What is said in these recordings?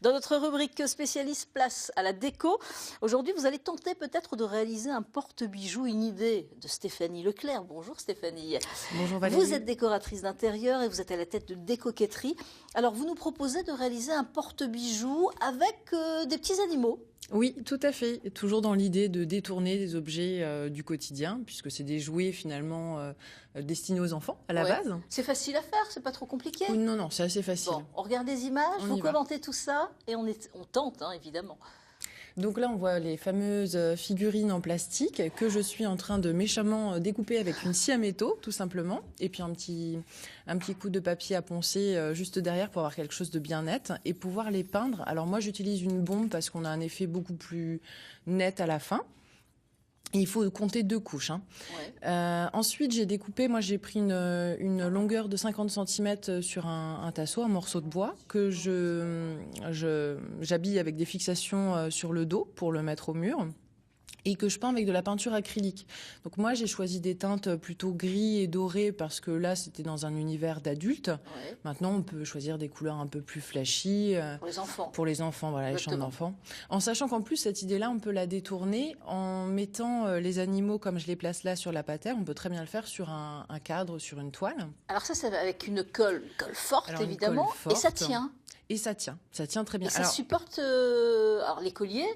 Dans notre rubrique spécialiste place à la déco, aujourd'hui vous allez tenter peut-être de réaliser un porte-bijoux, une idée de Stéphanie Leclerc. Bonjour Stéphanie. Bonjour Valérie. Vous êtes décoratrice d'intérieur et vous êtes à la tête de Décoquetterie. Alors vous nous proposez de réaliser un porte-bijoux avec des petits animaux. Oui, tout à fait. Toujours dans l'idée de détourner des objets du quotidien, puisque c'est des jouets finalement destinés aux enfants à la base. C'est facile à faire, c'est pas trop compliqué. Oui, non, c'est assez facile. Bon, on regarde des images, vous commentez tout ça et on tente, hein, évidemment. Donc là, on voit les fameuses figurines en plastique que je suis en train de méchamment découper avec une scie à métaux, tout simplement. Et puis un petit coup de papier à poncer juste derrière pour avoir quelque chose de bien net et pouvoir les peindre. Alors moi, j'utilise une bombe parce qu'on a un effet beaucoup plus net à la fin. Et il faut compter 2 couches. Hein. Ouais. Ensuite, j'ai découpé, moi j'ai pris une longueur de 50 cm sur un tasseau, un morceau de bois, que j'habille avec des fixations sur le dos pour le mettre au mur. Et que je peins avec de la peinture acrylique. Donc moi, j'ai choisi des teintes plutôt gris et dorées parce que là, c'était dans un univers d'adultes. Ouais. Maintenant, on peut choisir des couleurs un peu plus flashy. Pour les enfants. Pour les enfants, voilà, les chambres d'enfants. En sachant qu'en plus, cette idée-là, on peut la détourner en mettant les animaux comme je les place là sur la patère. On peut très bien le faire sur un cadre, sur une toile. Alors ça, c'est avec une colle forte, alors, évidemment, colle forte, et ça tient. Et ça tient très bien. Et ça supporte alors, les colliers.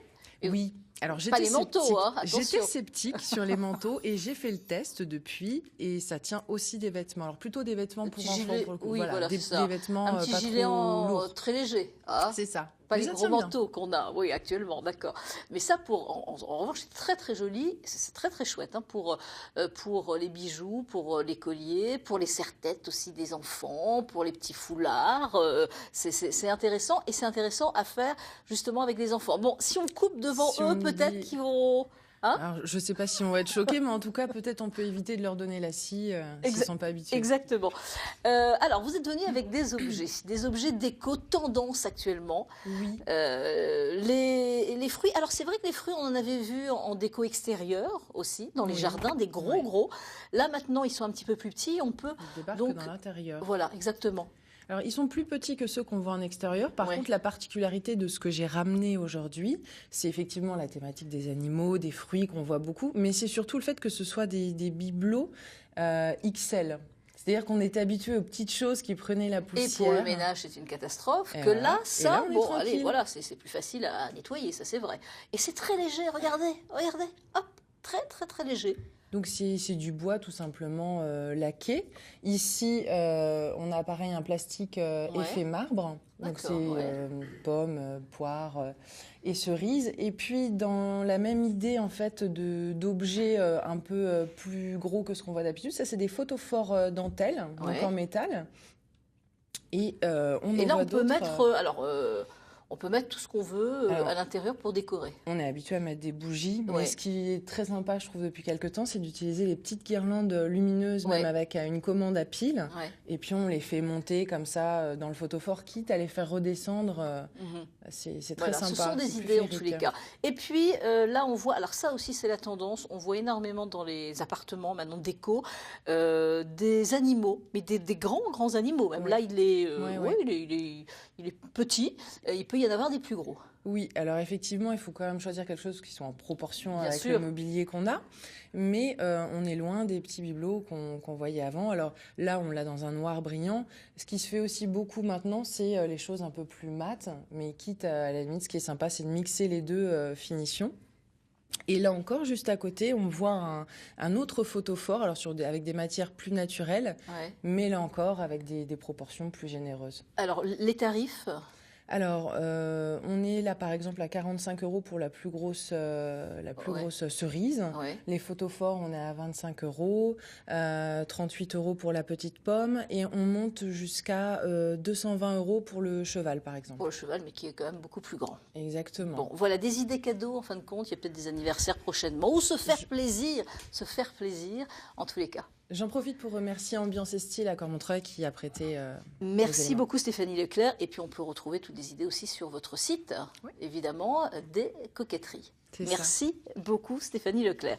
Oui. Alors pas les manteaux, hein, j'étais sceptique sur les manteaux et j'ai fait le test depuis et ça tient aussi des vêtements. Alors plutôt des vêtements pour enfants pour le coup. Oui, voilà, des vêtements un petit pas gilet trop lourds. très léger. Hein, c'est ça. Pas les gros manteaux qu'on a, oui, actuellement, d'accord. Mais ça, en revanche, c'est très très joli, c'est très très chouette hein, pour les bijoux, pour les colliers, pour les serre-têtes aussi des enfants, pour les petits foulards. C'est intéressant et c'est intéressant à faire justement avec les enfants. Bon, si on coupe devant eux, peut-être qu'ils vont... Hein, alors, je ne sais pas si on va être choqués, mais en tout cas, peut-être on peut éviter de leur donner la scie s'ils ne sont pas habitués. Exactement. Alors, vous êtes venu avec des objets déco tendance actuellement. Oui. Les fruits, alors c'est vrai que les fruits, on en avait vu en déco extérieure aussi, dans les jardins, des gros. Là, maintenant, ils sont un petit peu plus petits. On peut donc dans l'intérieur. Voilà, exactement. Alors, ils sont plus petits que ceux qu'on voit en extérieur. Par contre, la particularité de ce que j'ai ramené aujourd'hui, c'est effectivement la thématique des animaux, des fruits qu'on voit beaucoup, mais c'est surtout le fait que ce soit des bibelots XL. C'est-à-dire qu'on est habitué aux petites choses qui prenaient la poussière. Et pour le ménage, c'est une catastrophe. Que là, ça, bon, allez, voilà, c'est plus facile à nettoyer, ça c'est vrai. Et c'est très léger, regardez, hop, très très très léger. Donc c'est du bois tout simplement laqué. Ici, on a pareil un plastique effet marbre. Donc c'est pommes, poires et cerises. Et puis dans la même idée en fait d'objets un peu plus gros que ce qu'on voit d'habitude, ça c'est des photophores dentelles, donc en métal. Et là on peut mettre on peut mettre tout ce qu'on veut à l'intérieur pour décorer. On est habitué à mettre des bougies, mais ce qui est très sympa, je trouve, depuis quelques temps, c'est d'utiliser les petites guirlandes lumineuses, même avec une commande à pile. Et puis on les fait monter comme ça dans le photophore, quitte à les faire redescendre. C'est très sympa. Ce sont des idées en tous les cas. Et puis là, on voit, alors ça aussi c'est la tendance, on voit énormément dans les appartements maintenant déco, des animaux, mais des grands animaux. Même là, il est petit, il peut y en avoir des plus gros. Oui, alors effectivement, il faut quand même choisir quelque chose qui soit en proportion avec le mobilier qu'on a. Mais on est loin des petits bibelots qu'on voyait avant. Alors là, on l'a dans un noir brillant. Ce qui se fait aussi beaucoup maintenant, c'est les choses un peu plus mates. Mais quitte à la limite, ce qui est sympa, c'est de mixer les deux finitions. Et là encore, juste à côté, on voit un autre photophore, alors avec des matières plus naturelles, mais là encore avec des proportions plus généreuses. Alors, les tarifs ? Alors, on est là, par exemple, à 45 € pour la plus grosse cerise. Les photophores, on est à 25 €, 38 € pour la petite pomme, et on monte jusqu'à 220 € pour le cheval, par exemple. Pour le cheval, mais qui est quand même beaucoup plus grand. Exactement. Bon, voilà, des idées cadeaux, en fin de compte. Il y a peut-être des anniversaires prochainement, ou se faire plaisir, en tous les cas. J'en profite pour remercier Ambiance et Style à Cormontreuil qui a prêté. Merci beaucoup Stéphanie Leclerc. Et puis on peut retrouver toutes les idées aussi sur votre site, évidemment, des coquetteries. Merci beaucoup Stéphanie Leclerc.